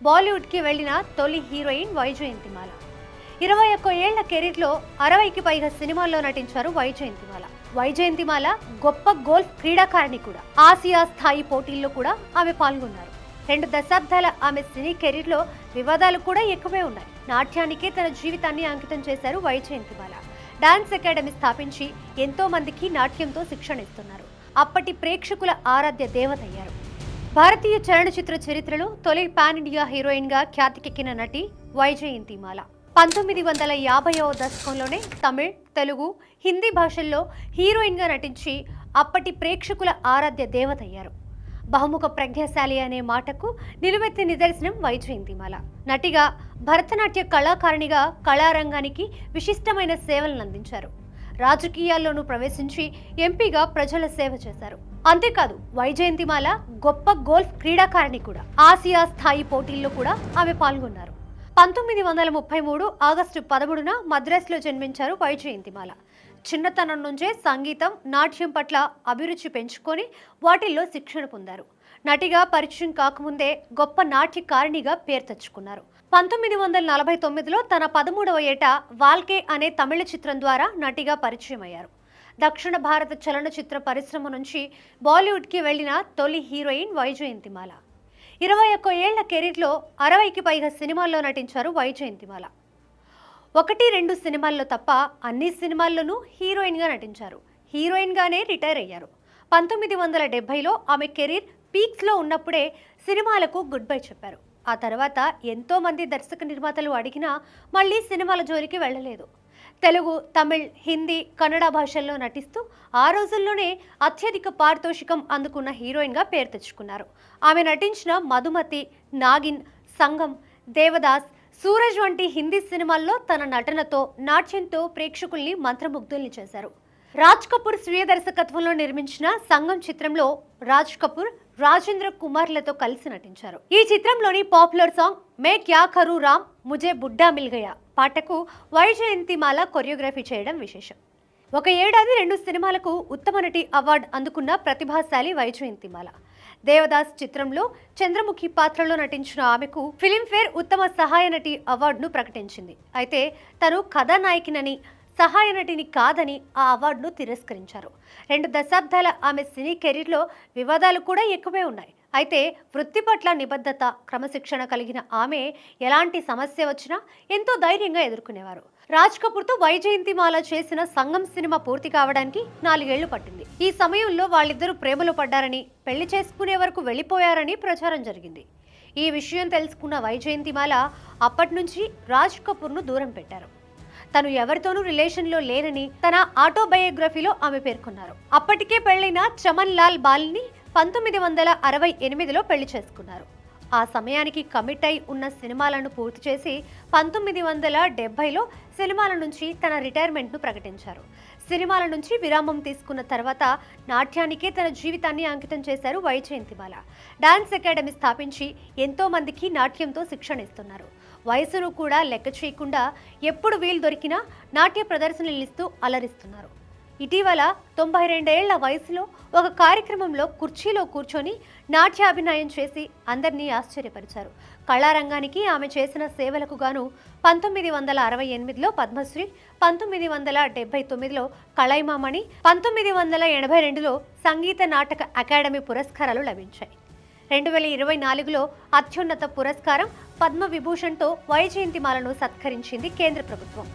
బాలీవుడ్కి వెళ్లిన తొలి హీరోయిన్ వైజయంతిమాల. 21 ఏళ్ల కెరీర్లో 60కి పైగా సినిమాల్లో నటించారు వైజయంతిమాల. వైజయంతిమాల గొప్ప గోల్ఫ్ క్రీడాకారిణి కూడా. ఆసియా స్థాయి పోటీల్లో కూడా ఆమె పాల్గొన్నారు. 2 దశాబ్దాల ఆమె సినీ కెరీర్లో వివాదాలు కూడా ఎక్కువే ఉన్నాయి. నాట్యానికే తన జీవితాన్ని అంకితం చేశారు వైజయంతిమాల. డాన్స్ అకాడమీ స్థాపించి ఎంతో మందికి నాట్యంతో శిక్షణ ఇస్తున్నారు. అప్పటి ప్రేక్షకుల ఆరాధ్య దేవతయ్యారు. భారతీయ చలనచిత్ర చరిత్రలో తొలి పాన్ ఇండియా హీరోయిన్ గా ఖ్యాతికెక్కిన నటి వైజయంతిమాల. 1950వ దశకంలోనే తమిళ్, తెలుగు, హిందీ భాషల్లో హీరోయిన్ గా నటించి అప్పటి ప్రేక్షకుల ఆరాధ్య దేవతయ్యారు. బహుముఖ ప్రజ్ఞాశాలి అనే మాటకు నిలువెత్తి నిదర్శనం వైజయంతిమాల. నటిగా, భరతనాట్య కళాకారిణిగా కళారంగానికి విశిష్టమైన సేవలను అందించారు. రాజకీయాల్లోనూ ప్రవేశించి ఎంపీగా ప్రజల సేవ చేశారు. అంతేకాదు వైజయంతిమాల గొప్ప గోల్ఫ్ క్రీడాకారిణి కూడా. ఆసియా స్థాయి పోటీల్లో కూడా ఆమె పాల్గొన్నారు. 1933 ఆగస్టు 13న మద్రాసులో జన్మించారు వైజయంతిమాల. చిన్నతనం నుంచే సంగీతం, నాట్యం పట్ల అభిరుచి పెంచుకొని వాటిల్లో శిక్షణ పొందారు. నటిగా పరిచయం కాకముందే గొప్ప నాట్యకారిణిగా పేరు తెచ్చుకున్నారు. 1949లో తన 13వ ఏట వాల్కే అనే తమిళ చిత్రం ద్వారా నటిగా పరిచయం అయ్యారు. దక్షిణ భారత చలనచిత్ర పరిశ్రమ నుంచి బాలీవుడ్కి వెళ్లిన తొలి హీరోయిన్ వైజయంతిమాల. 21 ఏళ్ల కెరీర్లో 60కి పైగా సినిమాల్లో నటించారు వైజయంతిమాల. 1-2 సినిమాల్లో తప్ప అన్ని సినిమాల్లోనూ హీరోయిన్గా నటించారు. హీరోయిన్గానే రిటైర్ అయ్యారు. 1970లో ఆమె కెరీర్ పీక్స్లో ఉన్నప్పుడే సినిమాలకు గుడ్ బై చెప్పారు. ఆ తర్వాత ఎంతో మంది దర్శక నిర్మాతలు అడిగినా మళ్ళీ సినిమాల జోలికి వెళ్ళలేదు. తెలుగు, తమిళ్, హిందీ, కన్నడ భాషల్లో నటిస్తూ ఆ రోజుల్లోనే అత్యధిక పారితోషికం అందుకున్న హీరోయిన్గా పేరు తెచ్చుకున్నారు. ఆమె నటించిన మధుమతి, నాగిన్, సంగం, దేవదాస్, సూరజ్ వంటి హిందీ సినిమాల్లో తన నటనతో, నాట్యంతో ప్రేక్షకుల్ని మంత్రముగ్ధుల్ని చేశారు. రాజ్ కపూర్ స్వీయ దర్శకత్వంలో నిర్మించిన సంగం చిత్రంలో రాజ్ కపూర్, రాజేంద్ర కుమార్లతో కలిసి నటించారు. ఈ చిత్రంలోని పాపులర్ సాంగ్ మే క్యా కరూ రామ్ ముజే బుడ్డా మిల్ గయా పాటకు వైజయంతిమాల కొరియోగ్రఫీ చేయడం విశేషం. 1 ఏడాది 2 సినిమాలకు ఉత్తమ నటి అవార్డు అందుకున్న ప్రతిభాశాలి వైజయంతిమాల. దేవదాస్ చిత్రంలో చంద్రముఖి పాత్రలో నటించిన ఆమెకు ఫిలింఫేర్ ఉత్తమ సహాయ నటి అవార్డును ప్రకటించింది. అయితే తను కథానాయకినని, సహాయ నటిని కాదని ఆ అవార్డును తిరస్కరించారు. 2 దశాబ్దాల ఆమె సినీ కెరీర్లో వివాదాలు కూడా ఎక్కువే ఉన్నాయి. అయితే వృత్తి పట్ల నిబద్ధత, క్రమశిక్షణ కలిగిన ఆమె ఎలాంటి సమస్య వచ్చినా ఎంతో ధైర్యంగా ఎదుర్కొనేవారు. రాజ్ కపూర్తో వైజయంతిమాల చేసిన సంగం సినిమా పూర్తి కావడానికి 4 ఏళ్లు పట్టింది. ఈ సమయంలో వాళ్ళిద్దరూ ప్రేమలో పడ్డారని, పెళ్లి చేసుకునే వరకు వెళ్లిపోయారని ప్రచారం జరిగింది. ఈ విషయం తెలుసుకున్న వైజయంతిమాల అప్పటి నుంచి రాజ్ కపూర్ను దూరం పెట్టారు. తను ఎవరితోనూ రిలేషన్లో లేనని తన ఆటోబయోగ్రఫీలో ఆమె పేర్కొన్నారు. అప్పటికే పెళ్లైన చమన్ లాల్ బాల్ని 1968లో పెళ్లి చేసుకున్నారు. ఆ సమయానికి కమిట్ అయి ఉన్న సినిమాలను పూర్తి చేసి 1970లో సినిమాల నుంచి తన రిటైర్మెంట్ను ప్రకటించారు. సినిమాల నుంచి విరామం తీసుకున్న తర్వాత నాట్యానికే తన జీవితాన్ని అంకితం చేశారు వైజయంతిమాల. డాన్స్ అకాడమీ స్థాపించి ఎంతో మందికి నాట్యంతో శిక్షణ ఇస్తున్నారు. వయసును కూడా లెక్క చేయకుండా ఎప్పుడు వీలు దొరికినా నాట్య ప్రదర్శనలు ఇస్తూ అలరిస్తున్నారు. ఇటీవల 92 ఏళ్ల వయసులో ఒక కార్యక్రమంలో కుర్చీలో కూర్చొని నాట్యాభినయం చేసి అందరినీ ఆశ్చర్యపరిచారు. కళారంగానికి ఆమె చేసిన సేవలకు గాను 1968లో పద్మశ్రీ, 1979లో కళైమామణి, 1982లో సంగీత నాటక అకాడమీ పురస్కారాలు లభించాయి. 2024లో అత్యున్నత పురస్కారం పద్మవిభూషణ్తో వైజయంతిమాలను సత్కరించింది కేంద్ర ప్రభుత్వం.